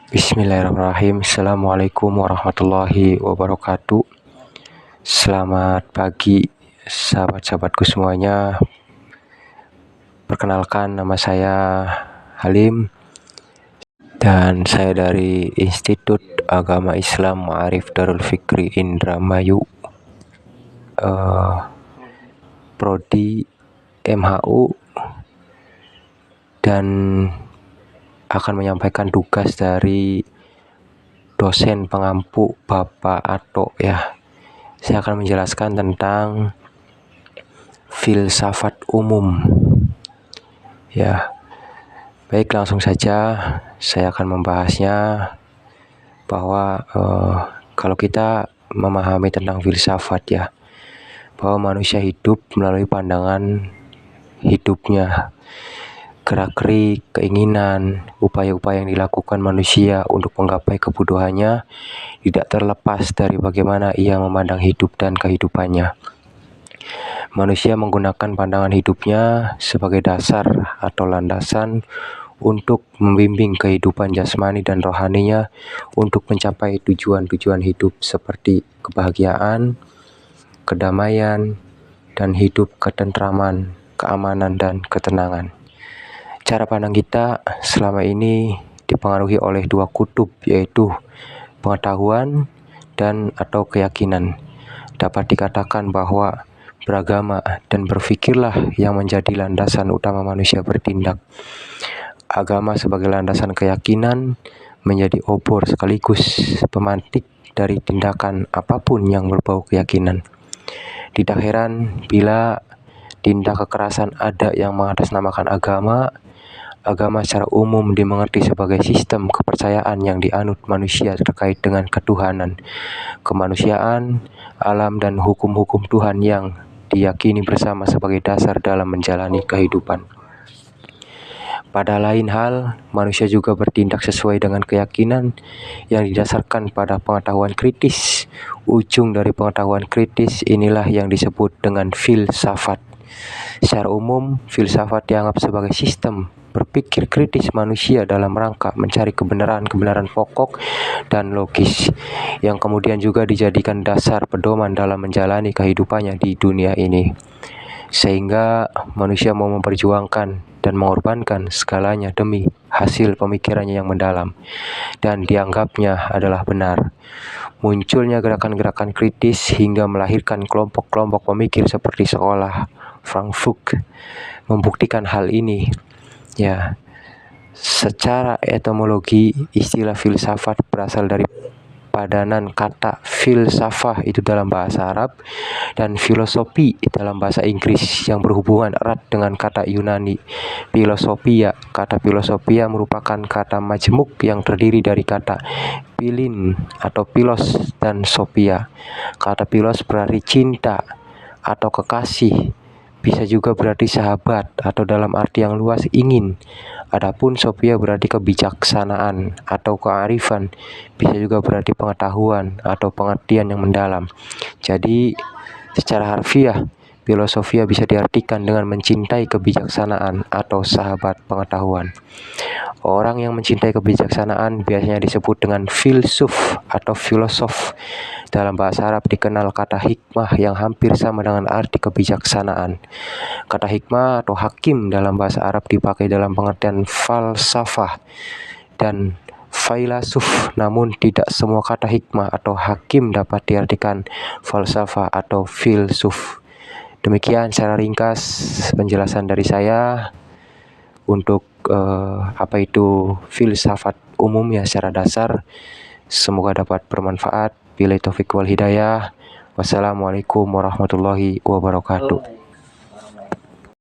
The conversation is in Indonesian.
Bismillahirrahmanirrahim. Assalamualaikum warahmatullahi wabarakatuh. Selamat pagi sahabat-sahabatku semuanya. Perkenalkan, nama saya Halim dan saya dari Institut Agama Islam Ma'arif Darul Fikri Indramayu, Prodi MHU, dan akan menyampaikan tugas dari dosen pengampu Bapak Ato ya. Saya akan menjelaskan tentang filsafat umum ya. Baik, langsung saja saya akan membahasnya bahwa kalau kita memahami tentang filsafat ya, bahwa manusia hidup melalui pandangan hidupnya, gerak-gerik, keinginan, upaya-upaya yang dilakukan manusia untuk menggapai kebutuhannya tidak terlepas dari bagaimana ia memandang hidup dan kehidupannya. Manusia menggunakan pandangan hidupnya sebagai dasar atau landasan untuk membimbing kehidupan jasmani dan rohaninya untuk mencapai tujuan-tujuan hidup seperti kebahagiaan, kedamaian, dan hidup ketentraman, keamanan, dan ketenangan. Cara pandang kita selama ini dipengaruhi oleh dua kutub, yaitu pengetahuan dan atau keyakinan. Dapat dikatakan bahwa beragama dan berpikirlah yang menjadi landasan utama manusia bertindak. Agama sebagai landasan keyakinan menjadi obor sekaligus pemantik dari tindakan apapun yang berbau keyakinan. Tidak heran bila tindak kekerasan ada yang mengatasnamakan agama. Agama secara umum dimengerti sebagai sistem kepercayaan yang dianut manusia terkait dengan ketuhanan, kemanusiaan, alam, dan hukum-hukum Tuhan yang diyakini bersama sebagai dasar dalam menjalani kehidupan. Pada lain hal, manusia juga bertindak sesuai dengan keyakinan yang didasarkan pada pengetahuan kritis. Ujung dari pengetahuan kritis inilah yang disebut dengan filsafat. Secara umum, filsafat dianggap sebagai sistem berpikir kritis manusia dalam rangka mencari kebenaran-kebenaran pokok dan logis yang kemudian juga dijadikan dasar pedoman dalam menjalani kehidupannya di dunia ini, sehingga manusia mau memperjuangkan dan mengorbankan segalanya demi hasil pemikirannya yang mendalam dan dianggapnya adalah benar. Munculnya gerakan-gerakan kritis hingga melahirkan kelompok-kelompok pemikir seperti sekolah Frankfurt membuktikan hal ini. Ya, secara etimologi istilah filsafat berasal dari padanan kata filsafah itu dalam bahasa Arab dan filosofi dalam bahasa Inggris yang berhubungan erat dengan kata Yunani filosofia. Kata filosofia merupakan kata majemuk yang terdiri dari kata pilin atau pilos dan sophia. Kata pilos berarti cinta atau kekasih, bisa juga berarti sahabat atau dalam arti yang luas ingin. Adapun sophia berarti kebijaksanaan atau kearifan, bisa juga berarti pengetahuan atau pengertian yang mendalam. Jadi secara harfiah, filosofia bisa diartikan dengan mencintai kebijaksanaan atau sahabat pengetahuan. Orang yang mencintai kebijaksanaan biasanya disebut dengan filsuf atau filosof. Dalam bahasa Arab dikenal kata hikmah yang hampir sama dengan arti kebijaksanaan. Kata hikmah atau hakim dalam bahasa Arab dipakai dalam pengertian falsafah dan filosof, namun tidak semua kata hikmah atau hakim dapat diartikan falsafah atau filsuf. Demikian secara ringkas penjelasan dari saya untuk apa itu filsafat umum ya secara dasar. Semoga dapat bermanfaat. Billahi taufiq wal hidayah. Wassalamualaikum warahmatullahi wabarakatuh.